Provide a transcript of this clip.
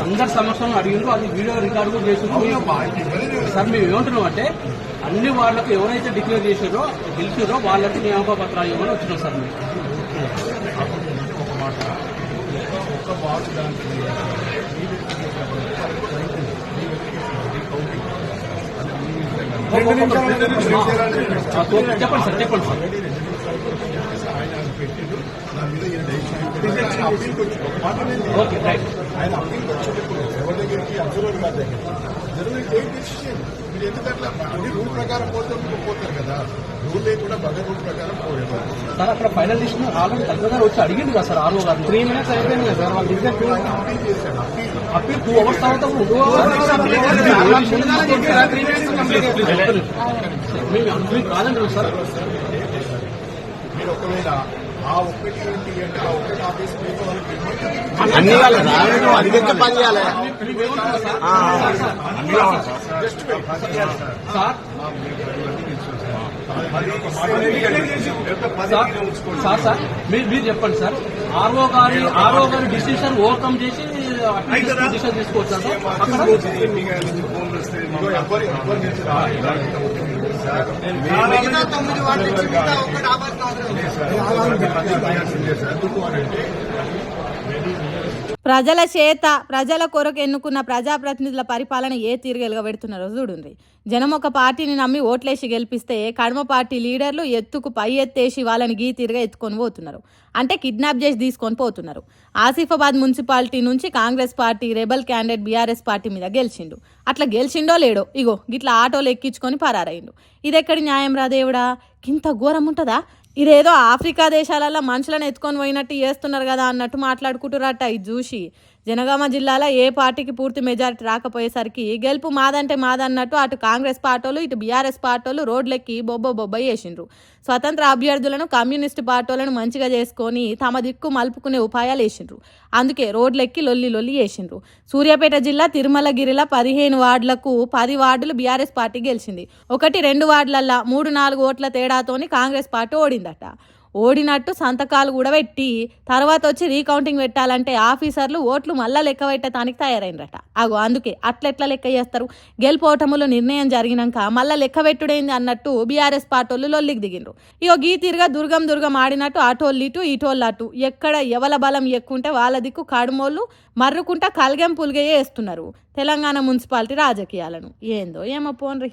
అందరి సమస్యలను అడిగిండ్రు, అది వీడియో రికార్డు కూడా చేసిండ్రు. సార్ మేము ఏమంటున్నాం అంటే అన్ని వాళ్ళకు ఎవరైతే డిక్లేర్ చేసారో గెలిచారో వాళ్ళకి నియామక పత్రాలు ఇవ్వమని వచ్చినాం సార్ మేము. చెప్పండి సార్, చెప్పండి సార్. Okay right. ఆయన అప్పీల్కి వచ్చేటప్పుడు ఎవరి దగ్గరికి అబ్జర్వర్ గారి దగ్గర టేక్ డెసిషన్. మీరు ఎందుకంటే అన్ని రూల్ ప్రకారం పోతారు కదా, రూల్ లేకుండా బగర్ రూల్ ప్రకారం పోయేవారు సార్. అక్కడ ఫైనల్ లిస్ట్ ఆల్రెడీ తగ్గ వచ్చి అడిగింది కదా సార్, ఆర్ఓ గారు 3 minutes అయిపోయింది కదా సార్. వాళ్ళు అప్పీల్ చేశాడు. అప్పీల్ 2 hours తర్వాత మేము అనుకుని కాదండి సార్. మీరు ఒకవేళ ఆ ఒక్కటి ఏంటి అంటే ఆ ఒక్కటి ఆఫీస్ అన్ని అధికంగా పని చేయాలి సార్. సార్ మీరు చెప్పండి సార్. ఆర్ఓ గారి డిసిషన్ ఓవర్కమ్ చేసి డిసిషన్ తీసుకోవచ్చు సార్. ప్రజల చేత ప్రజల కొరకు ఎన్నుకున్న ప్రజాప్రతినిధుల పరిపాలన ఏ తీరుగా ఎలుగబెడుతున్నారో చూడండి. జనం ఒక పార్టీని నమ్మి ఓట్లేసి గెలిపిస్తే కడమ పార్టీ లీడర్లు ఎత్తుకు పై ఎత్తేసి వాళ్ళని గీ తీరుగా ఎత్తుకొని పోతున్నారు. అంటే కిడ్నాప్ చేసి తీసుకొని పోతున్నారు. ఆసిఫాబాద్ మున్సిపాలిటీ నుంచి Congress party rebel candidate BRS party మీద గెలిచిండు. అట్లా గెలిచిండో లేడో ఇగో గిట్లా ఆటోలు ఎక్కించుకొని పరారైండు. ఇదెక్కడి న్యాయం రా దేవుడా? ఇంత ఘోరం ఉంటుందా? ఇదేదో ఆఫ్రికా దేశాలలో మనుషులను ఎత్తుకొని పోయినట్టు చేస్తున్నారు కదా అన్నట్టు మాట్లాడుకుంటున్నారట. ఇది చూసి జనగామ జిల్లాలో ఏ పార్టీకి పూర్తి మెజారిటీ రాకపోయేసరికి గెలుపు మాదంటే మాదన్నట్టు అటు కాంగ్రెస్ పార్టీలు ఇటు బీఆర్ఎస్ పార్టీలు రోడ్లెక్కి బొబ్బ వేసిండ్రు. స్వతంత్ర అభ్యర్థులను కమ్యూనిస్టు పార్టీలను మంచిగా చేసుకొని తమ దిక్కు మలుపుకునే ఉపాయాలు వేసిండ్రు. అందుకే రోడ్లెక్కి లొల్లి వేసిండ్రు. సూర్యాపేట జిల్లా తిరుమలగిరిలో 15 వార్డులకు 10 వార్డులు బీఆర్ఎస్ పార్టీ గెలిచింది. 1-2 వార్డులల్లా 3-4 ఓట్ల తేడాతోని కాంగ్రెస్ పార్టీ ఓడిందట. ఓడినట్టు సంతకాలు కూడా పెట్టి తర్వాత వచ్చి రీకౌంటింగ్ పెట్టాలంటే ఆఫీసర్లు ఓట్లు మళ్ళా లెక్క పెట్టడానికి తయారైనరట. అగో అందుకే అట్లెట్లా లెక్క చేస్తారు? గెలుపోటములు నిర్ణయం జరిగినాక మళ్ళా లెక్క పెట్టుడైంది అన్నట్టు బీఆర్ఎస్ పార్టీలు లొల్లికి దిగిండ్రు. ఇగో గీ తీరుగా దుర్గం ఆడినట్టు అటోళ్ళు ఇటు ఇటోళ్ళు అటు ఎక్కడ ఎవల బలం ఎక్కుంటే వాళ్ళ దిక్కు కడుమోళ్ళు మర్రుకుంటా కల్గెం పుల్గయ్యే వేస్తున్నారు తెలంగాణ మున్సిపాలిటీ రాజకీయాలను. ఏందో ఏమో పోన్రి.